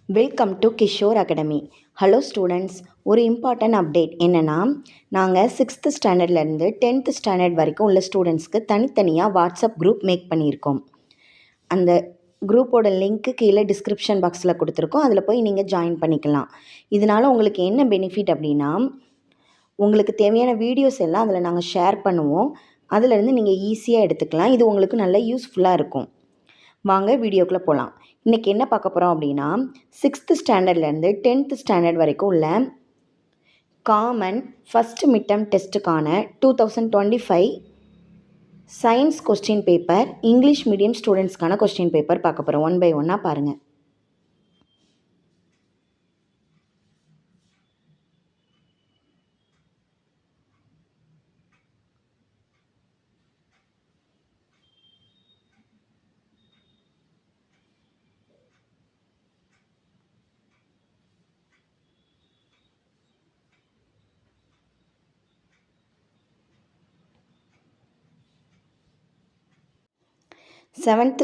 Welcome to Kishore academy. Hello students, ஒரு important update என்னென்னா, நாங்கள் 6th ஸ்டாண்டர்ட்லேருந்து 10th ஸ்டாண்டர்ட் வரைக்கும் உள்ள ஸ்டூடெண்ட்ஸ்க்கு தனித்தனியாக வாட்ஸ்அப் குரூப் மேக் பண்ணியிருக்கோம். அந்த குரூப்போட லிங்க்கு கீழே டிஸ்கிரிப்ஷன் பாக்ஸில் கொடுத்துருக்கோம். அதில் போய் நீங்கள் ஜாயின் பண்ணிக்கலாம். இதனால் உங்களுக்கு என்ன பெனிஃபிட் அப்படின்னா, உங்களுக்கு தேவையான வீடியோஸ் எல்லாம் அதில் நாங்கள் ஷேர் பண்ணுவோம். அதிலேருந்து நீங்கள் ஈஸியாக எடுத்துக்கலாம். இது உங்களுக்கு நல்ல யூஸ்ஃபுல்லாக இருக்கும். வாங்க வீடியோக்குள்ளே போகலாம். இன்றைக்கி என்ன பார்க்க போகிறோம் அப்படின்னா, 6th ஸ்டாண்டர்ட்லேருந்து 10th ஸ்டாண்டர்ட் வரைக்கும் உள்ள காமன் ஃபஸ்ட் மிட் டெர்ம் டெஸ்ட்டுக்கான 2025 science question paper, English medium ஸ்டூடெண்ட்ஸ்க்கான கொஸ்டின் பேப்பர் பார்க்க போகிறோம். ஒன் பை ஒன்னாக பாருங்கள். செவன்த்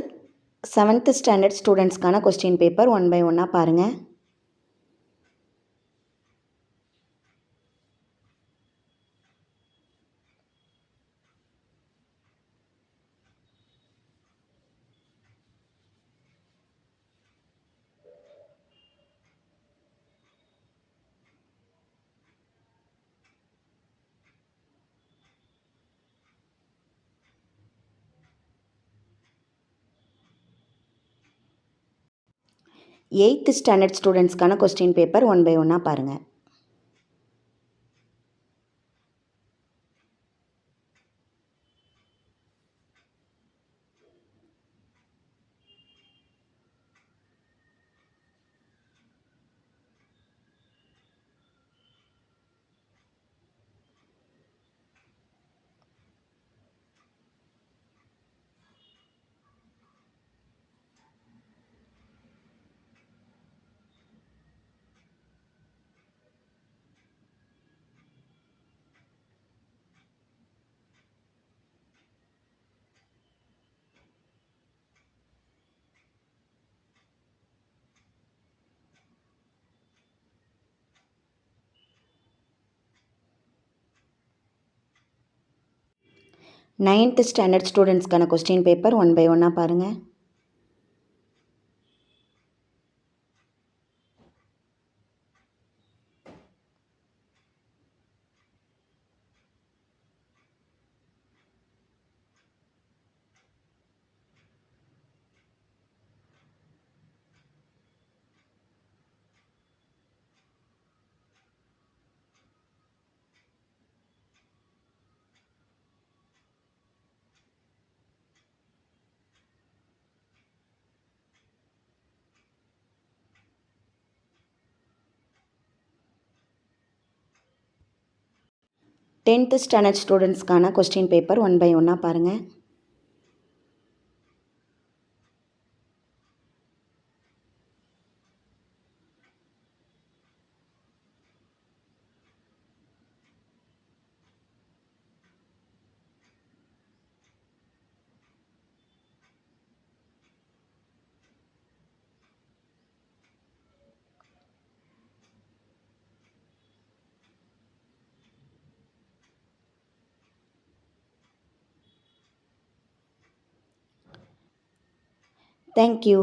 ஸ்டாண்டர்ட் ஸ்டூடெண்ட்ஸ்க்கான கொஸ்டின் பேப்பர் ஒன் பை ஒன்னாக பாருங்கள். எயித்து ஸ்டாண்டர்ட் ஸ்டூடெண்ட்ஸ்க்கான கொஸ்டின் பேப்பர் ஒன் பை ஒன்னாக பாருங்கள். நைன்த் ஸ்டாண்டர்ட் ஸ்டூடெண்ட்ஸ்க்கான கொஸ்டின் பேப்பர் ஒன் பை ஒன்னாக பாருங்கள். டென்த்து ஸ்டாண்டர்ட் ஸ்டூடெண்ட்ஸ்க்கான கொஸ்டின் பேப்பர் ஒன் பை ஒன்னாக பாருங்கள். Thank you.